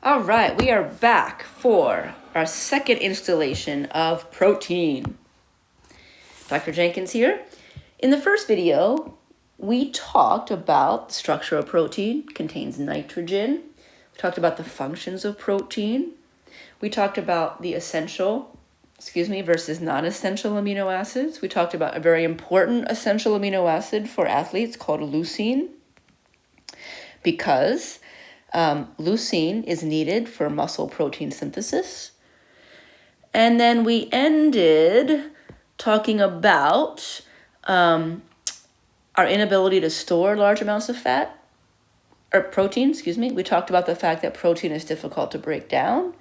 All right, we are back for our second installation of protein. Dr. Jenkins here. In the first video, we talked about the structure of protein, contains nitrogen. We talked about the functions of protein. We talked about the essential, versus non-essential amino acids. We talked about a very important essential amino acid for athletes called leucine, because leucine is needed for muscle protein synthesis. And then we ended talking about our inability to store large amounts of protein. We talked about the fact that protein is difficult to break down,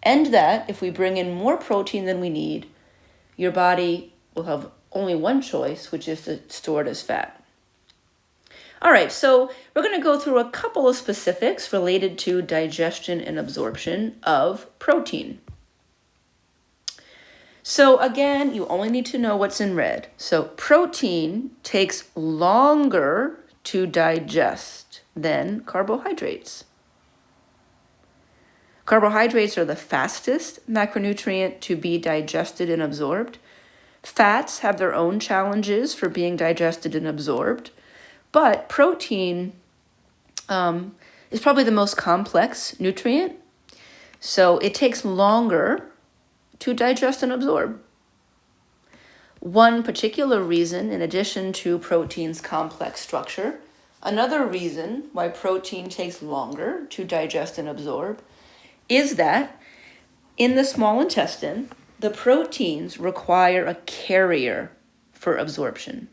and that if we bring in more protein than we need, your body will have only one choice, which is to store it as fat. All right, so we're going to go through a couple of specifics related to digestion and absorption of protein. So again, you only need to know what's in red. So protein takes longer to digest than carbohydrates. Carbohydrates are the fastest macronutrient to be digested and absorbed. Fats have their own challenges for being digested and absorbed. But protein is probably the most complex nutrient, so it takes longer to digest and absorb. One particular reason, in addition to protein's complex structure, another reason why protein takes longer to digest and absorb is that in the small intestine, the proteins require a carrier for absorption.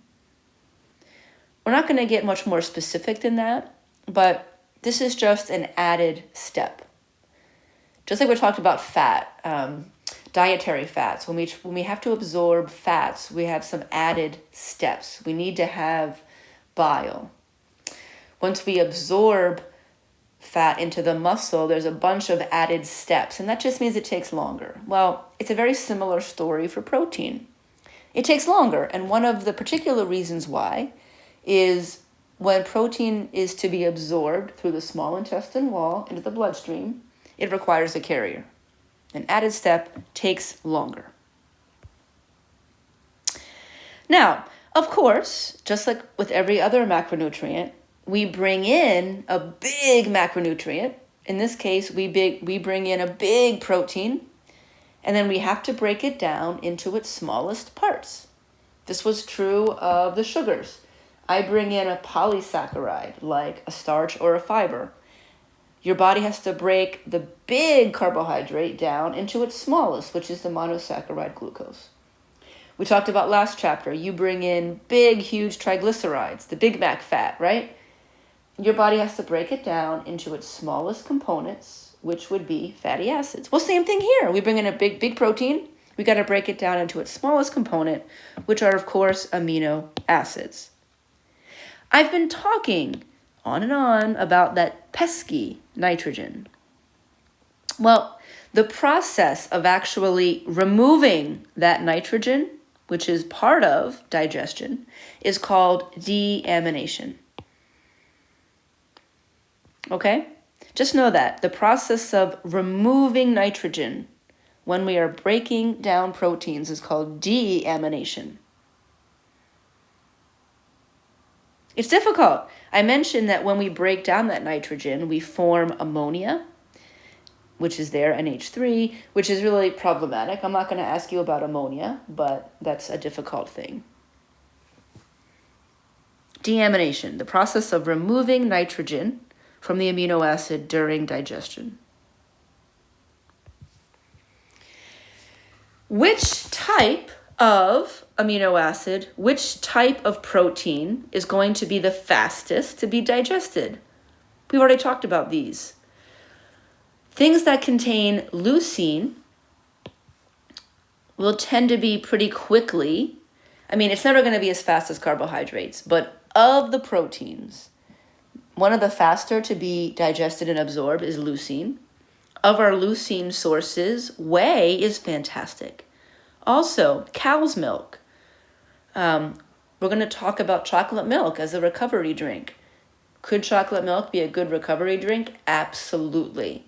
We're not going to get much more specific than that, but this is just an added step. Just like we talked about fat, dietary fats, when we have to absorb fats, we have some added steps. We need to have bile. Once we absorb fat into the muscle, there's a bunch of added steps, and that just means it takes longer. Well, it's a very similar story for protein. It takes longer, and one of the particular reasons why is when protein is to be absorbed through the small intestine wall into the bloodstream, it requires a carrier. An added step takes longer. Now, of course, just like with every other macronutrient, we bring in a big macronutrient. In this case, we bring in a big protein, and then we have to break it down into its smallest parts. This was true of the sugars. I bring in a polysaccharide, like a starch or a fiber. Your body has to break the big carbohydrate down into its smallest, which is the monosaccharide glucose. We talked about last chapter, you bring in big, huge triglycerides, the Big Mac fat, right? Your body has to break it down into its smallest components, which would be fatty acids. Well, same thing here. We bring in a big protein. We got to break it down into its smallest component, which are, of course, amino acids. I've been talking on and on about that pesky nitrogen. Well, the process of actually removing that nitrogen, which is part of digestion, is called deamination. Okay? Just know that the process of removing nitrogen when we are breaking down proteins is called deamination. It's difficult. I mentioned that when we break down that nitrogen, we form ammonia, which is there, NH3, which is really problematic. I'm not going to ask you about ammonia, but that's a difficult thing. Deamination, the process of removing nitrogen from the amino acid during digestion. Which type of amino acid, which type of protein is going to be the fastest to be digested? We've already talked about these. Things that contain leucine will tend to be pretty quickly. I mean, it's never going to be as fast as carbohydrates, but of the proteins, one of the faster to be digested and absorbed is leucine. Of our leucine sources, whey is fantastic. Also, cow's milk. We're going to talk about chocolate milk as a recovery drink. Could chocolate milk be a good recovery drink? Absolutely.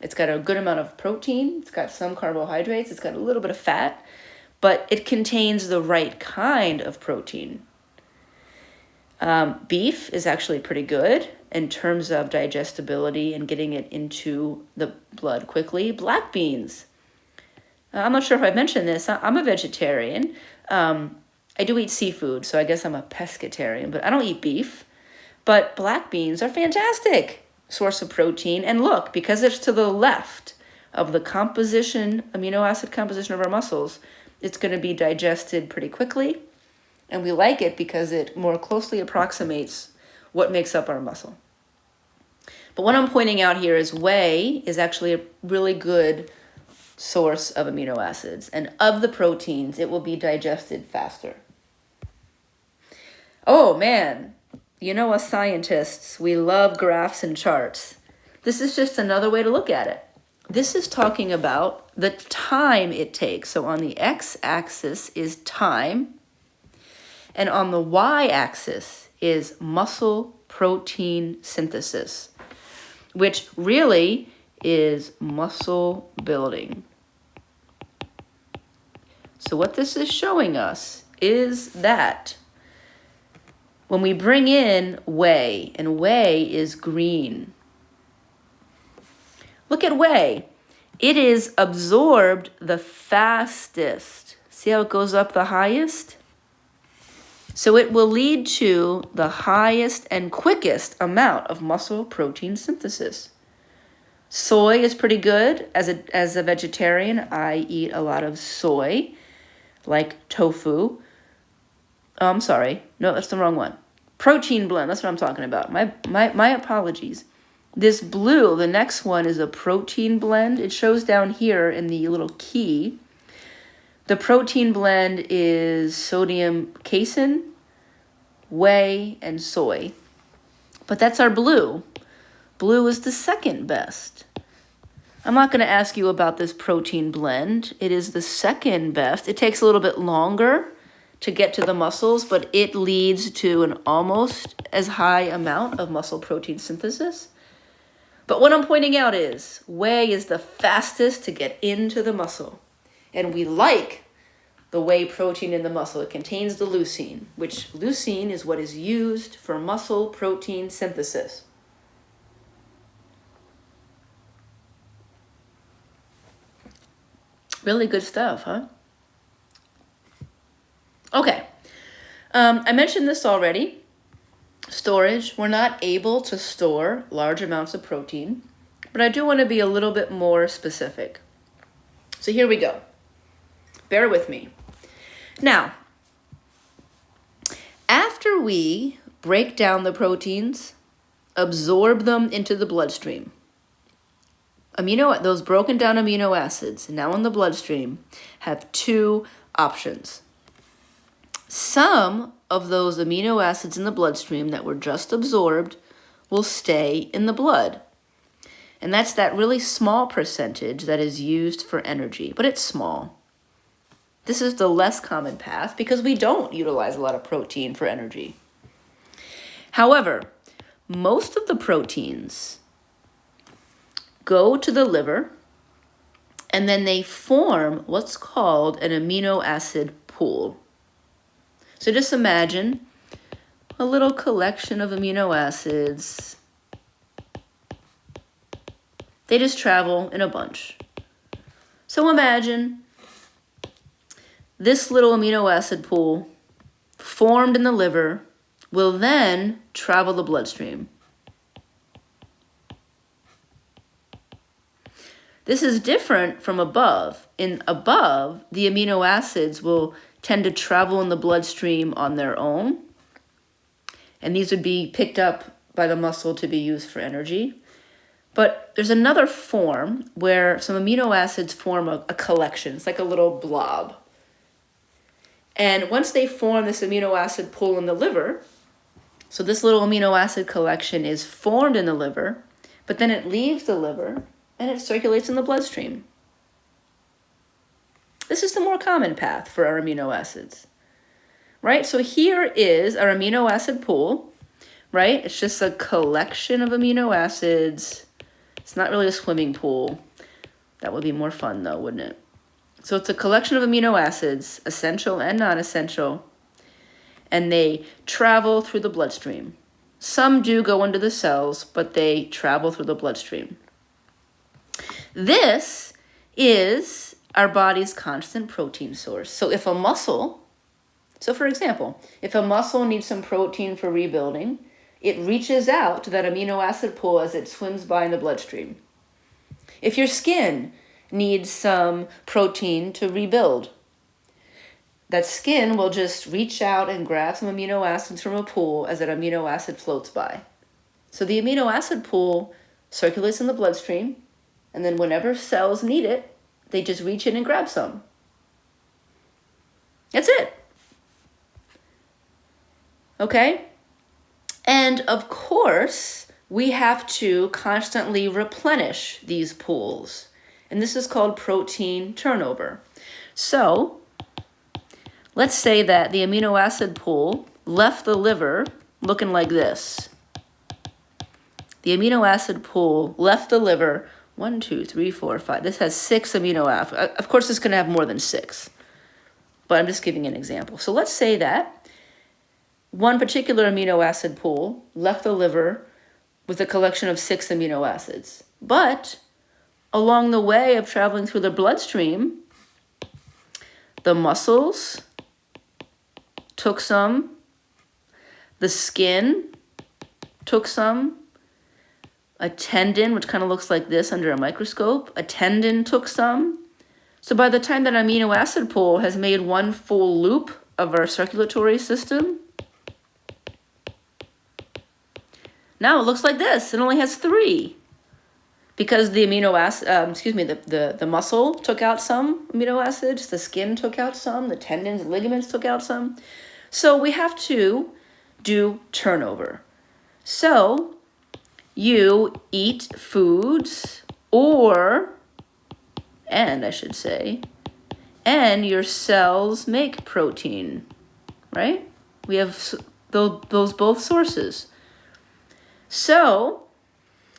It's got a good amount of protein. It's got some carbohydrates. It's got a little bit of fat, but it contains the right kind of protein. Beef is actually pretty good in terms of digestibility and getting it into the blood quickly. Black beans. I'm not sure if I mentioned this. I'm a vegetarian. I do eat seafood, so I guess I'm a pescatarian, but I don't eat beef. But black beans are fantastic source of protein. And look, because it's to the left of the amino acid composition of our muscles, it's going to be digested pretty quickly. And we like it because it more closely approximates what makes up our muscle. But what I'm pointing out here is whey is actually a really good source of amino acids. And of the proteins, it will be digested faster. Oh man, you know us scientists, we love graphs and charts. This is just another way to look at it. This is talking about the time it takes. So on the x-axis is time, and on the y-axis is muscle protein synthesis, which really is muscle building. So what this is showing us is that when we bring in whey, and whey is green. Look at whey. It is absorbed the fastest. See how it goes up the highest? So it will lead to the highest and quickest amount of muscle protein synthesis. Soy is pretty good. As a vegetarian, I eat a lot of soy, like tofu. Oh, I'm sorry. No, that's the wrong one. Protein blend. That's what I'm talking about. My apologies. This blue, the next one, is a protein blend. It shows down here in the little key. The protein blend is sodium casein, whey, and soy. But that's our blue. Blue is the second best. I'm not going to ask you about this protein blend. It is the second best. It takes a little bit longer to get to the muscles, but it leads to an almost as high amount of muscle protein synthesis. But what I'm pointing out is whey is the fastest to get into the muscle. And we like the whey protein in the muscle. It contains the leucine, which leucine is what is used for muscle protein synthesis. Really good stuff, huh? Okay. I mentioned this already. Storage. We're not able to store large amounts of protein, but I do want to be a little bit more specific. So here we go. Bear with me. Now, after we break down the proteins, absorb them into the bloodstream, those broken down amino acids now in the bloodstream have two options. Some of those amino acids in the bloodstream that were just absorbed will stay in the blood. And that's that really small percentage that is used for energy, but it's small. This is the less common path because we don't utilize a lot of protein for energy. However, most of the proteins go to the liver and then they form what's called an amino acid pool. So just imagine a little collection of amino acids. They just travel in a bunch. So imagine this little amino acid pool formed in the liver will then travel the bloodstream. This is different from above. In above, the amino acids will tend to travel in the bloodstream on their own. And these would be picked up by the muscle to be used for energy. But there's another form where some amino acids form a collection. It's like a little blob. And once they form this amino acid pool in the liver, so this little amino acid collection is formed in the liver, but then it leaves the liver and it circulates in the bloodstream. This is the more common path for our amino acids, right? So here is our amino acid pool, right? It's just a collection of amino acids It's not really a swimming pool. That would be more fun though, wouldn't it? So it's a collection of amino acids, essential and non-essential, and they travel through the bloodstream. Some do go into the cells, but they travel through the bloodstream. This is our body's constant protein source. So if a muscle, for example, if a muscle needs some protein for rebuilding, it reaches out to that amino acid pool as it swims by in the bloodstream. If your skin needs some protein to rebuild, that skin will just reach out and grab some amino acids from a pool as that amino acid floats by. So the amino acid pool circulates in the bloodstream, and then whenever cells need it, they just reach in and grab some. That's it. Okay? And of course, we have to constantly replenish these pools. And this is called protein turnover. So, let's say that the amino acid pool left the liver looking like this. The amino acid pool left the liver 1, 2, 3, 4, 5. This has 6 amino acids. Of course, it's going to have more than 6. But I'm just giving an example. So let's say that one particular amino acid pool left the liver with a collection of 6 amino acids. But along the way of traveling through the bloodstream, the muscles took some, the skin took some, a tendon, which kind of looks like this under a microscope, a tendon took some. So by the time that amino acid pool has made one full loop of our circulatory system, now it looks like this. It only has 3. Because the amino acid, the muscle took out some amino acids, the skin took out some, the tendons and ligaments took out some. So we have to do turnover. So you eat foods and your cells make protein, right? We have those both sources. So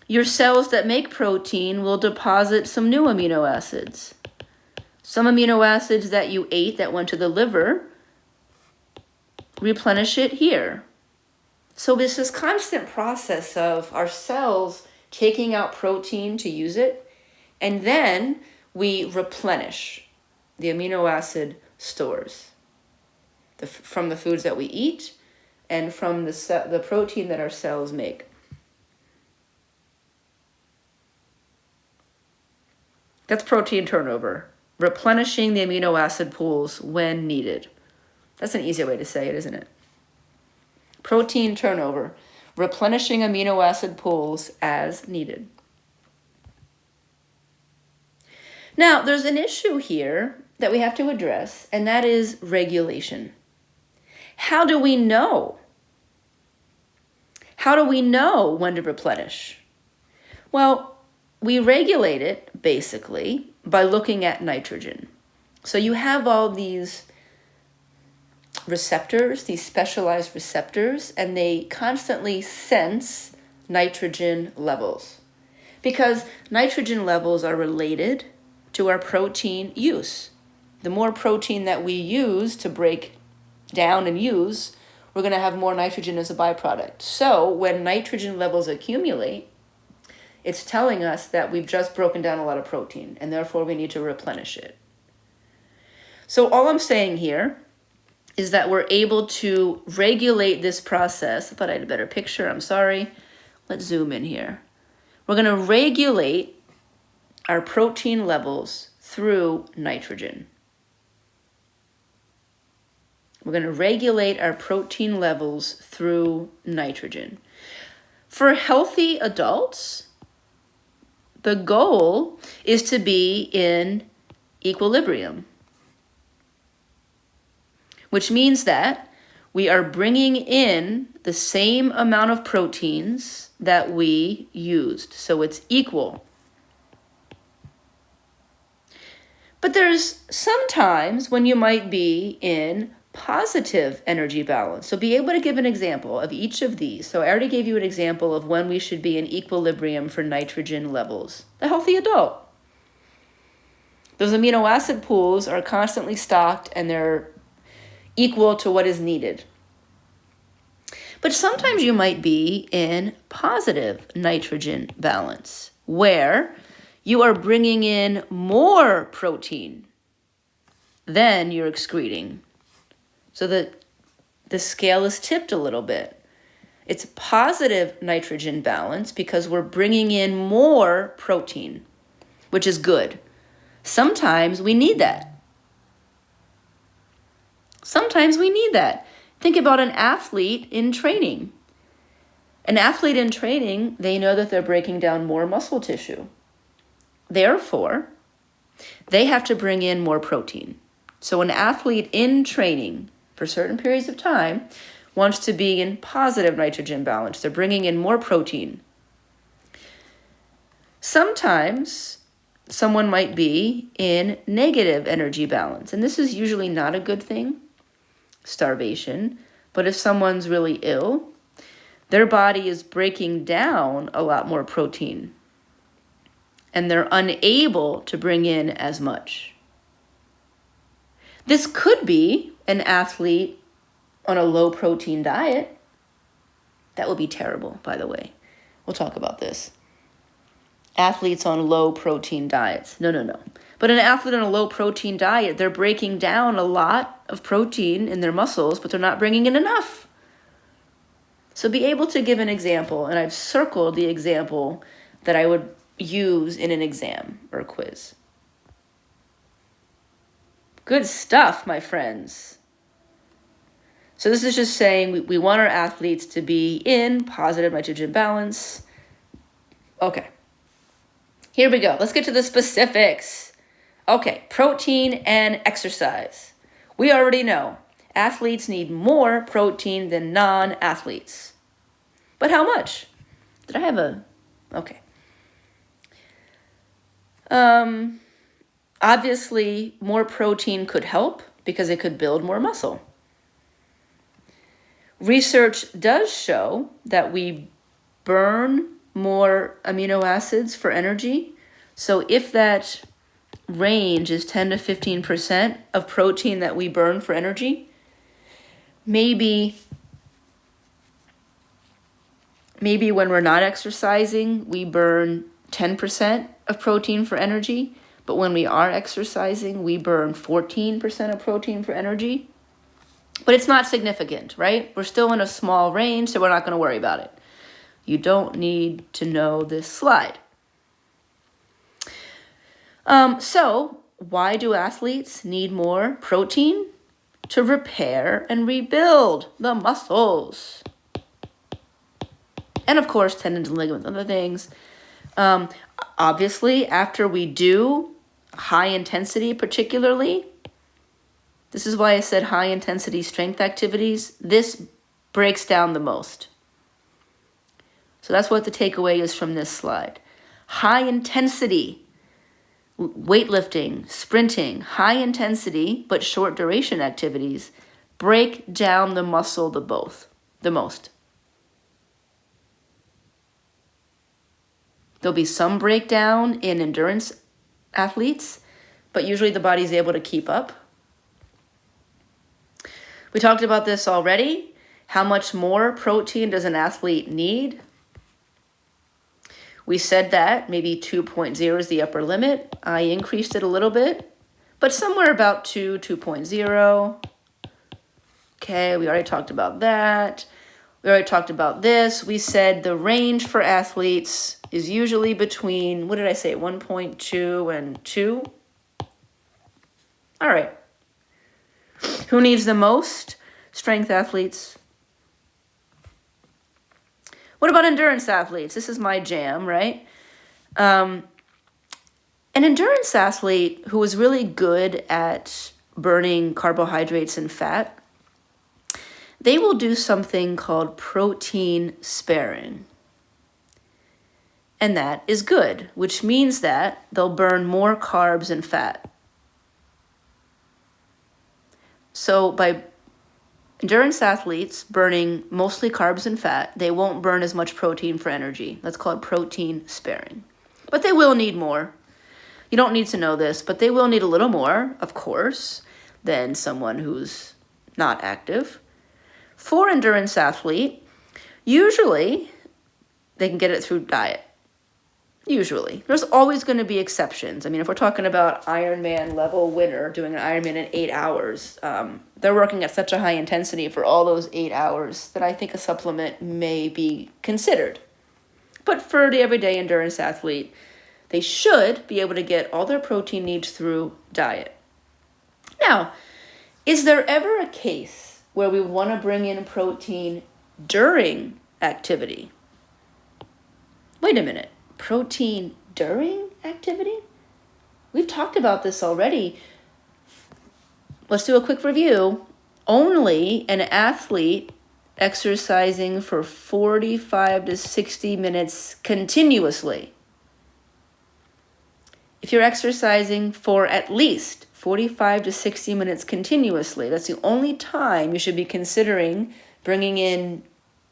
your cells that make protein will deposit some new amino acids. Some amino acids that you ate that went to the liver, replenish it here. So this is constant process of our cells taking out protein to use it, and then we replenish the amino acid stores from the foods that we eat and from the protein that our cells make. That's protein turnover, replenishing the amino acid pools when needed. That's an easier way to say it, isn't it? Protein turnover, replenishing amino acid pools as needed. Now, there's an issue here that we have to address, and that is regulation. How do we know? How do we know when to replenish? Well, we regulate it, basically, by looking at nitrogen. So you have all these receptors, these specialized receptors, and they constantly sense nitrogen levels. Because nitrogen levels are related to our protein use. The more protein that we use to break down and use, we're going to have more nitrogen as a byproduct. So when nitrogen levels accumulate, it's telling us that we've just broken down a lot of protein, and therefore we need to replenish it. So all I'm saying here is that we're able to regulate this process. I thought I had a better picture, I'm sorry. Let's zoom in here. We're going to regulate our protein levels through nitrogen. We're going to regulate our protein levels through nitrogen. For healthy adults, the goal is to be in equilibrium, which means that we are bringing in the same amount of proteins that we used. So it's equal. But there's some times when you might be in positive energy balance. So be able to give an example of each of these. So I already gave you an example of when we should be in equilibrium for nitrogen levels. The healthy adult. Those amino acid pools are constantly stocked and they're equal to what is needed. But sometimes you might be in positive nitrogen balance, where you are bringing in more protein than you're excreting. So the scale is tipped a little bit. It's positive nitrogen balance because we're bringing in more protein, which is good. Sometimes we need that. Sometimes we need that. Think about an athlete in training. An athlete in training, they know that they're breaking down more muscle tissue. Therefore, they have to bring in more protein. So an athlete in training for certain periods of time wants to be in positive nitrogen balance. They're bringing in more protein. Sometimes someone might be in negative energy balance, and this is usually not a good thing, starvation. But if someone's really ill, their body is breaking down a lot more protein, and they're unable to bring in as much. This could be an athlete on a low protein diet. That would be terrible, by the way. We'll talk about this. Athletes on low protein diets. No. But an athlete on a low protein diet, they're breaking down a lot of protein in their muscles, but they're not bringing in enough. So be able to give an example, and I've circled the example that I would use in an exam or a quiz. Good stuff, my friends. So this is just saying we want our athletes to be in positive nitrogen balance. Okay. Here we go. Let's get to the specifics. Okay, protein and exercise. We already know athletes need more protein than non-athletes. But how much? Did I have a... Okay. Obviously, more protein could help because it could build more muscle. Research does show that we burn more amino acids for energy. So if that range is 10 to 15% of protein that we burn for energy, maybe when we're not exercising, we burn 10% of protein for energy, but when we are exercising, we burn 14% of protein for energy. But it's not significant, right? We're still in a small range, so we're not going to worry about it. You don't need to know this slide. So why do athletes need more protein? To repair and rebuild the muscles. And of course, tendons and ligaments, other things. Obviously, after we do high intensity particularly, this is why I said high intensity strength activities, this breaks down the most. So that's what the takeaway is from this slide. High intensity, weightlifting, sprinting, high intensity but short duration activities break down the muscle the most. There'll be some breakdown in endurance athletes, but usually the body's able to keep up. We talked about this already. How much more protein does an athlete need? We said that maybe 2.0 is the upper limit. I increased it a little bit, but somewhere about 2.0. Okay, we already talked about that. We already talked about this. We said the range for athletes is usually between, what did I say, 1.2 and 2? All right. Who needs the most? Strength athletes. What about endurance athletes? This is my jam, right? An endurance athlete who is really good at burning carbohydrates and fat, they will do something called protein sparing. And that is good, which means that they'll burn more carbs and fat. So by Endurance athletes burning mostly carbs and fat, they won't burn as much protein for energy. That's called protein sparing. But they will need more. You don't need to know this, but they will need a little more, of course, than someone who's not active. For endurance athlete, usually they can get it through diet. Usually. There's always going to be exceptions. I mean, if we're talking about Ironman level winner doing an Ironman in 8 hours, they're working at such a high intensity for all those 8 hours that I think a supplement may be considered. But for the everyday endurance athlete, they should be able to get all their protein needs through diet. Now, is there ever a case where we want to bring in protein during activity? Wait a minute. Protein during activity? We've talked about this already. Let's do a quick review. Only an athlete exercising for 45 to 60 minutes continuously. If you're exercising for at least 45 to 60 minutes continuously, that's the only time you should be considering bringing in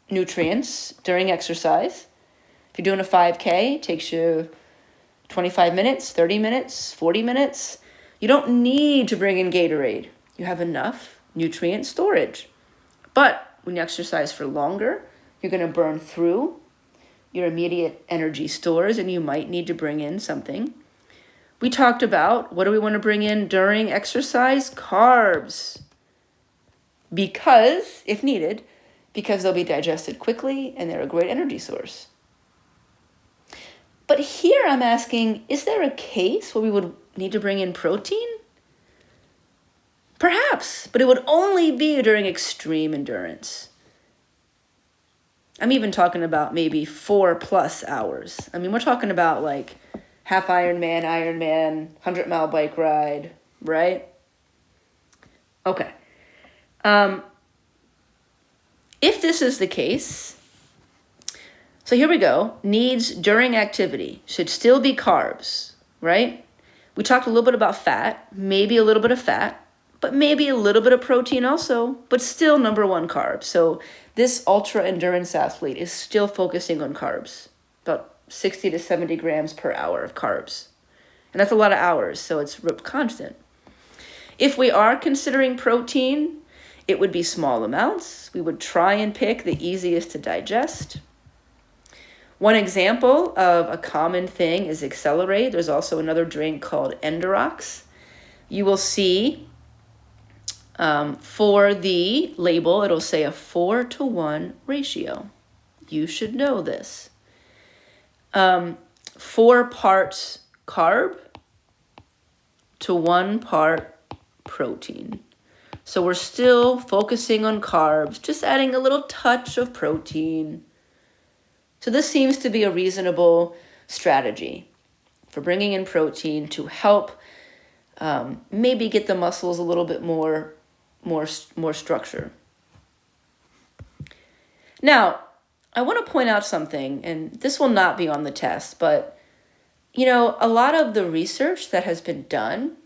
nutrients during exercise. If you're doing a 5K, it takes you 25 minutes, 30 minutes, 40 minutes. You don't need to bring in Gatorade. You have enough nutrient storage. But when you exercise for longer, you're going to burn through your immediate energy stores and you might need to bring in something. We talked about what do we want to bring in during exercise? Carbs. Because, if needed, because they'll be digested quickly and they're a great energy source. But here I'm asking, is there a case where we would need to bring in protein? Perhaps, but it would only be during extreme endurance. I'm even talking about maybe 4+ hours. I mean, we're talking about like half Ironman, 100-mile bike ride, right? Okay. If this is the case, so here we go. Needs during activity should still be carbs, right? We talked a little bit about fat, maybe a little bit of fat, but maybe a little bit of protein also, but still number one, carbs. So this ultra endurance athlete is still focusing on carbs, about 60 to 70 grams per hour of carbs. And that's a lot of hours, so it's constant. If we are considering protein, it would be small amounts. We would try and pick the easiest to digest. One example of a common thing is Accelerate. There's also another drink called Endurox. You will see for the label, it'll say a 4-to-1 ratio. You should know this. 4 parts carb to 1 part protein. So we're still focusing on carbs, just adding a little touch of protein. So this seems to be a reasonable strategy for bringing in protein to help maybe get the muscles a little bit more structure. Now, I want to point out something, and this will not be on the test, but a lot of the research that has been done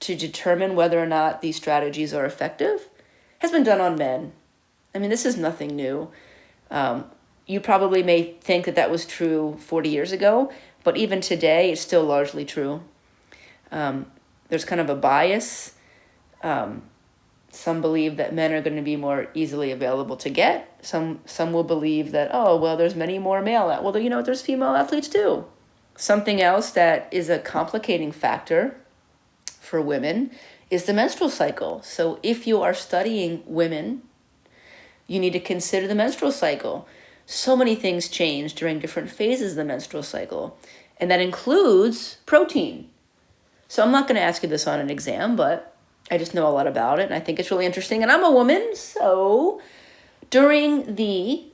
to determine whether or not these strategies are effective has been done on men. I mean, this is nothing new. You probably may think that was true 40 years ago, but even today, it's still largely true. There's kind of a bias. Some believe that men are going to be more easily available to get. Some will believe that, there's many more male. Well, there's female athletes too. Something else that is a complicating factor for women is the menstrual cycle. So if you are studying women, you need to consider the menstrual cycle. So many things change during different phases of the menstrual cycle, and that includes protein. So I'm not going to ask you this on an exam, but I just know a lot about it, and I think it's really interesting. And I'm a woman, so during the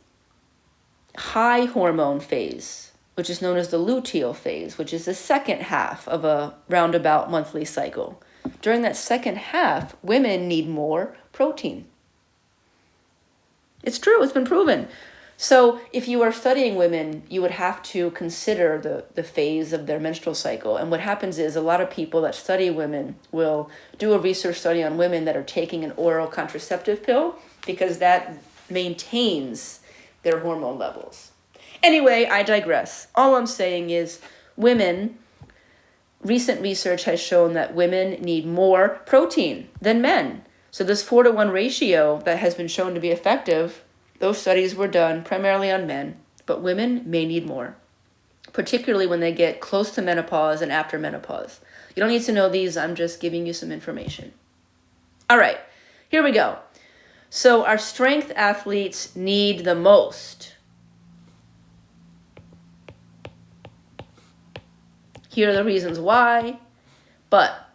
high hormone phase, which is known as the luteal phase, which is the second half of a roundabout monthly cycle, during that second half, women need more protein. It's true, it's been proven. So if you are studying women, you would have to consider the phase of their menstrual cycle. And what happens is a lot of people that study women will do a research study on women that are taking an oral contraceptive pill, because that maintains their hormone levels. Anyway, I digress. All I'm saying is recent research has shown that women need more protein than men. So this 4-to-1 ratio that has been shown to be effective, those studies were done primarily on men, but women may need more, particularly when they get close to menopause and after menopause. You don't need to know these, I'm just giving you some information. All right, here we go. So our strength athletes need the most. Here are the reasons why, but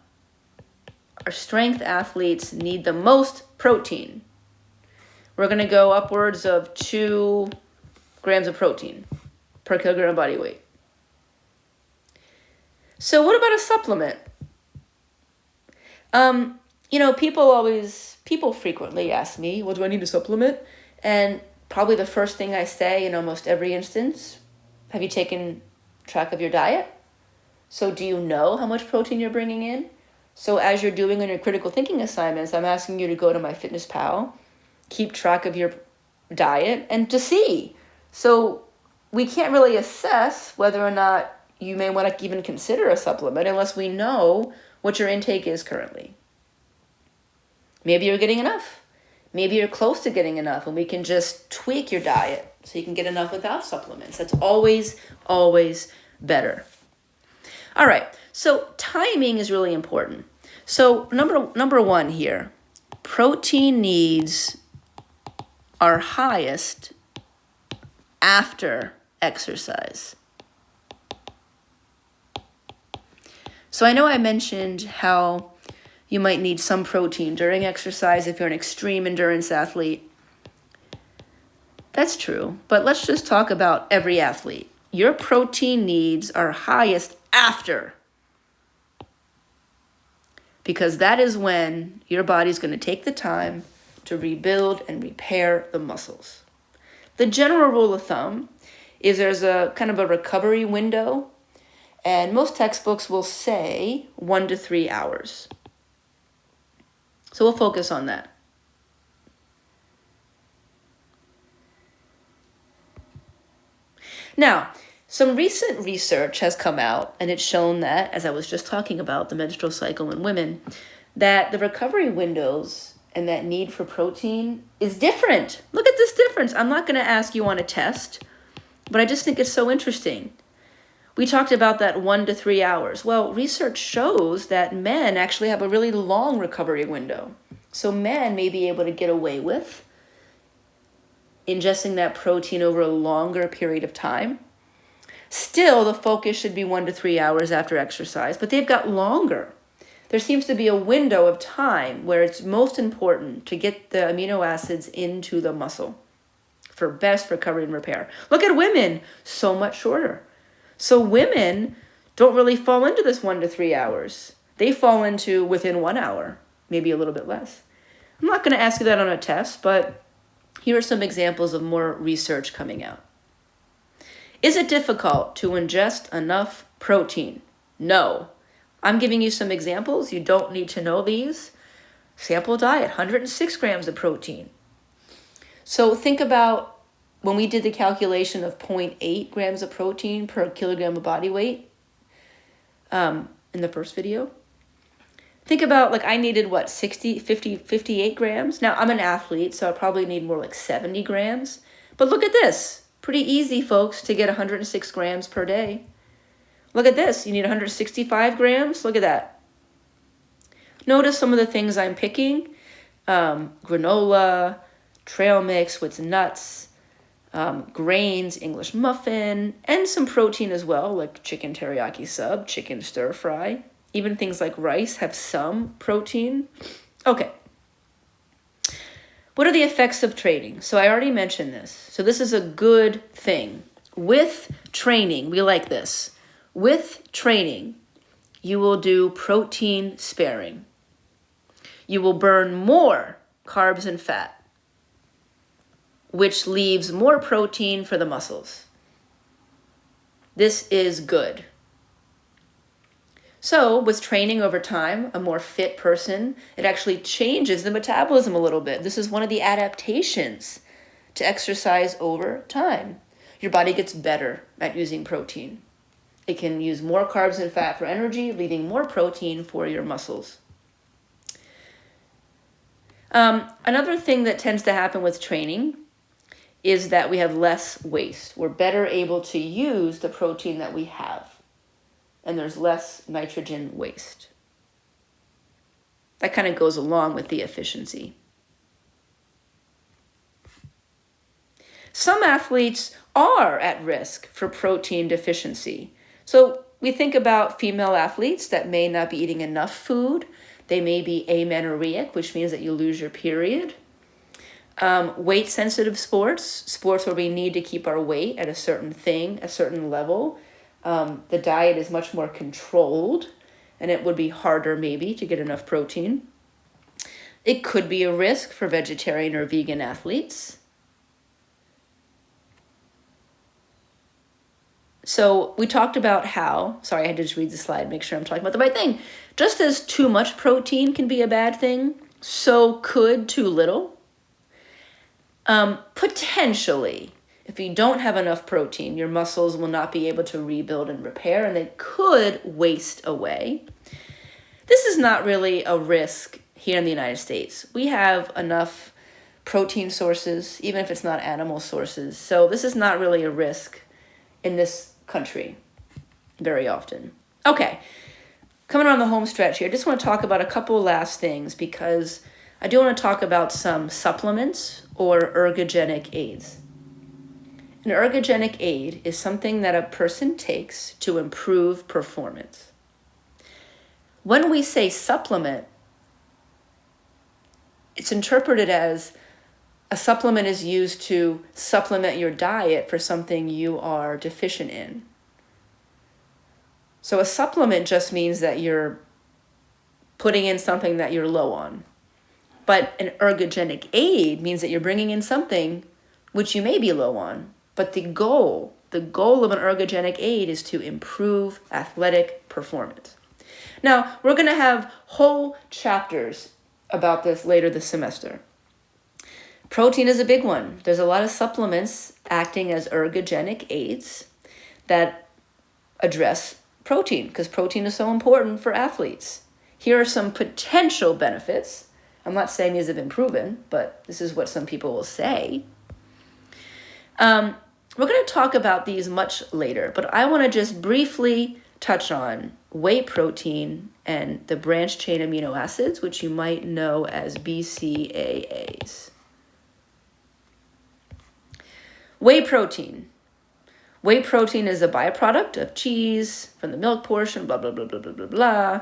our strength athletes need the most protein. We're going to go upwards of 2 grams of protein per kilogram of body weight. So what about a supplement? People frequently ask me, well, do I need a supplement? And probably the first thing I say in almost every instance, have you taken track of your diet? So do you know how much protein you're bringing in? So as you're doing on your critical thinking assignments, I'm asking you to go to MyFitnessPal, keep track of your diet, and to see. So we can't really assess whether or not you may want to even consider a supplement unless we know what your intake is currently. Maybe you're getting enough. Maybe you're close to getting enough, and we can just tweak your diet so you can get enough without supplements. That's always, always better. All right, so timing is really important. So number one here, protein needs are highest after exercise. So I know I mentioned how you might need some protein during exercise if you're an extreme endurance athlete. That's true, but let's just talk about every athlete. Your protein needs are highest after, because that is when your body's going to take the time to rebuild and repair the muscles. The general rule of thumb is there's a kind of a recovery window, and most textbooks will say 1 to 3 hours. So we'll focus on that. Now, some recent research has come out, and it's shown that, as I was just talking about, the menstrual cycle in women, that the recovery windows and that need for protein is different. Look at this difference. I'm not going to ask you on a test, but I just think it's so interesting. We talked about that 1 to 3 hours. Well, research shows that men actually have a really long recovery window. So men may be able to get away with ingesting that protein over a longer period of time. Still, the focus should be 1 to 3 hours after exercise, but they've got longer. There seems to be a window of time where it's most important to get the amino acids into the muscle for best recovery and repair. Look at women, so much shorter. So women don't really fall into this 1 to 3 hours. They fall into within 1 hour, maybe a little bit less. I'm not going to ask you that on a test, but here are some examples of more research coming out. Is it difficult to ingest enough protein? No. I'm giving you some examples. You don't need to know these. Sample diet, 106 grams of protein. So think about when we did the calculation of 0.8 grams of protein per kilogram of body weight in the first video. Think about, like, I needed, 58 grams? Now, I'm an athlete, so I probably need more like 70 grams. But look at this. Pretty easy, folks, to get 106 grams per day. Look at this. You need 165 grams. Look at that. Notice some of the things I'm picking. Granola, trail mix with nuts, grains, English muffin, and some protein as well, like chicken teriyaki sub, chicken stir fry. Even things like rice have some protein. Okay. What are the effects of training? So I already mentioned this. So this is a good thing. With training, we like this. With training, you will do protein sparing. You will burn more carbs and fat, which leaves more protein for the muscles. This is good. So with training over time, a more fit person, it actually changes the metabolism a little bit. This is one of the adaptations to exercise over time. Your body gets better at using protein. It can use more carbs and fat for energy, leaving more protein for your muscles. Another thing that tends to happen with training is that we have less waste. We're better able to use the protein that we have, and there's less nitrogen waste. That kind of goes along with the efficiency. Some athletes are at risk for protein deficiency. So we think about female athletes that may not be eating enough food. They may be amenorrheic, which means that you lose your period. Weight-sensitive sports where we need to keep our weight at a certain level. The diet is much more controlled, and it would be harder maybe to get enough protein. It could be a risk for vegetarian or vegan athletes. So we talked about how, sorry, I had to just read the slide, make sure I'm talking about the right thing. Just as too much protein can be a bad thing, so could too little. Potentially, if you don't have enough protein, your muscles will not be able to rebuild and repair, and they could waste away. This is not really a risk here in the United States. We have enough protein sources, even if it's not animal sources. So this is not really a risk in this country very often. Okay, coming on the home stretch here, I just want to talk about a couple last things because I do want to talk about some supplements or ergogenic aids. An ergogenic aid is something that a person takes to improve performance. When we say supplement, it's interpreted as a supplement is used to supplement your diet for something you are deficient in. So a supplement just means that you're putting in something that you're low on. But an ergogenic aid means that you're bringing in something which you may be low on. But the goal of an ergogenic aid is to improve athletic performance. Now, we're going to have whole chapters about this later this semester. Protein is a big one. There's a lot of supplements acting as ergogenic aids that address protein because protein is so important for athletes. Here are some potential benefits. I'm not saying these have been proven, but this is what some people will say. We're going to talk about these much later, but I want to just briefly touch on whey protein and the branched chain amino acids, which you might know as BCAAs. Whey protein. Whey protein is a byproduct of cheese from the milk portion, blah, blah, blah, blah, blah, blah, blah.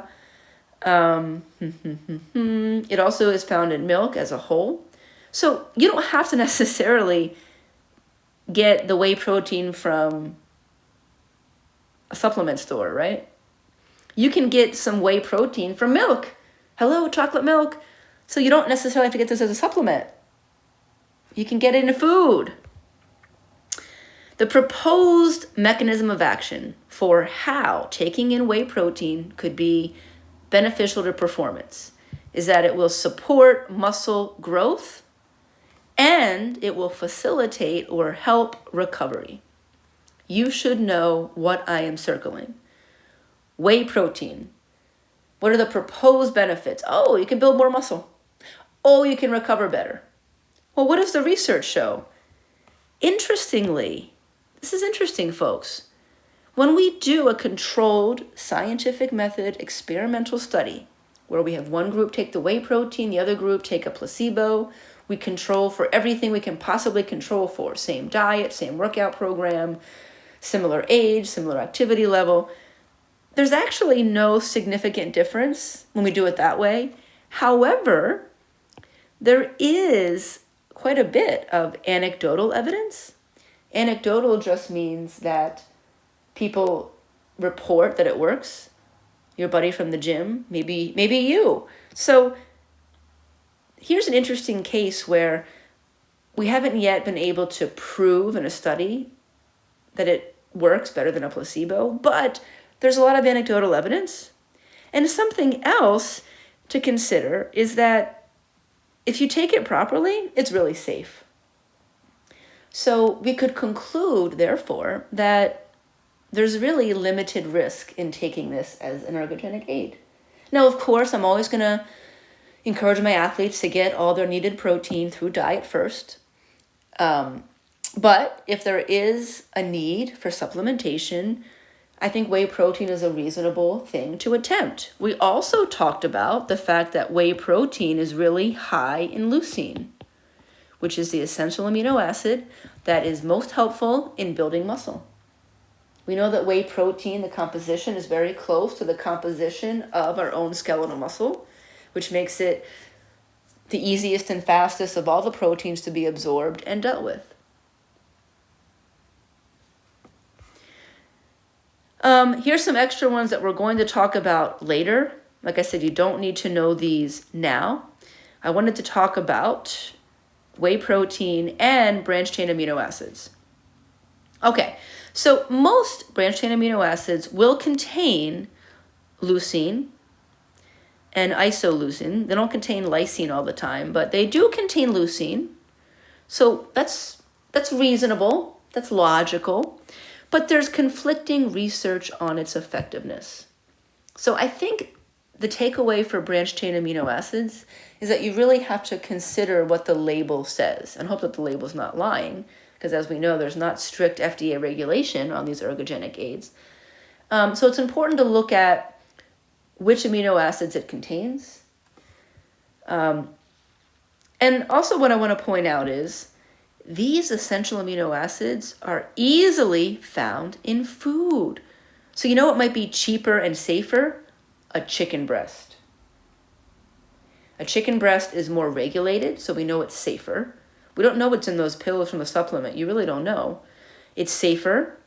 It also is found in milk as a whole. So you don't have to necessarily get the whey protein from a supplement store, right? You can get some whey protein from milk. Hello, chocolate milk. So you don't necessarily have to get this as a supplement. You can get it in food. The proposed mechanism of action for how taking in whey protein could be beneficial to performance is that it will support muscle growth and it will facilitate or help recovery. You should know what I am circling. Whey protein. What are the proposed benefits? Oh, you can build more muscle. Oh, you can recover better. Well, what does the research show? Interestingly, this is interesting, folks. When we do a controlled scientific method experimental study where we have one group take the whey protein, the other group take a placebo, we control for everything we can possibly control for. Same diet, same workout program, similar age, similar activity level. There's actually no significant difference when we do it that way. However, there is quite a bit of anecdotal evidence. Anecdotal just means that people report that it works. Your buddy from the gym, maybe you. So here's an interesting case where we haven't yet been able to prove in a study that it works better than a placebo, but there's a lot of anecdotal evidence. And something else to consider is that if you take it properly, it's really safe. So we could conclude, therefore, that there's really limited risk in taking this as an ergogenic aid. Now, of course, I'm always going to encourage my athletes to get all their needed protein through diet first. But if there is a need for supplementation, I think whey protein is a reasonable thing to attempt. We also talked about the fact that whey protein is really high in leucine, which is the essential amino acid that is most helpful in building muscle. We know that whey protein, the composition, is very close to the composition of our own skeletal muscle, which makes it the easiest and fastest of all the proteins to be absorbed and dealt with. Here's some extra ones that we're going to talk about later. Like I said, you don't need to know these now. I wanted to talk about whey protein and branched-chain amino acids. Okay, so most branched-chain amino acids will contain leucine and isoleucine. They don't contain lysine all the time, but they do contain leucine. So that's reasonable, that's logical. But there's conflicting research on its effectiveness. So I think the takeaway for branched-chain amino acids is that you really have to consider what the label says and hope that the label's not lying, because as we know, there's not strict FDA regulation on these ergogenic aids. So it's important to look at which amino acids it contains. And also what I want to point out is these essential amino acids are easily found in food. So you know what might be cheaper and safer? A chicken breast. A chicken breast is more regulated, so we know it's safer. We don't know what's in those pills from the supplement. You really don't know. It's safer,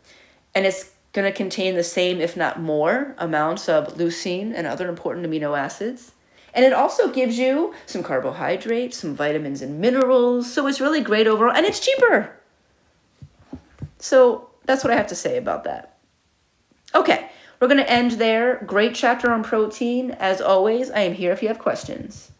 and it's going to contain the same, if not more, amounts of leucine and other important amino acids. And it also gives you some carbohydrates, some vitamins and minerals. So it's really great overall, and it's cheaper. So that's what I have to say about that. Okay, we're going to end there. Great chapter on protein. As always, I am here if you have questions.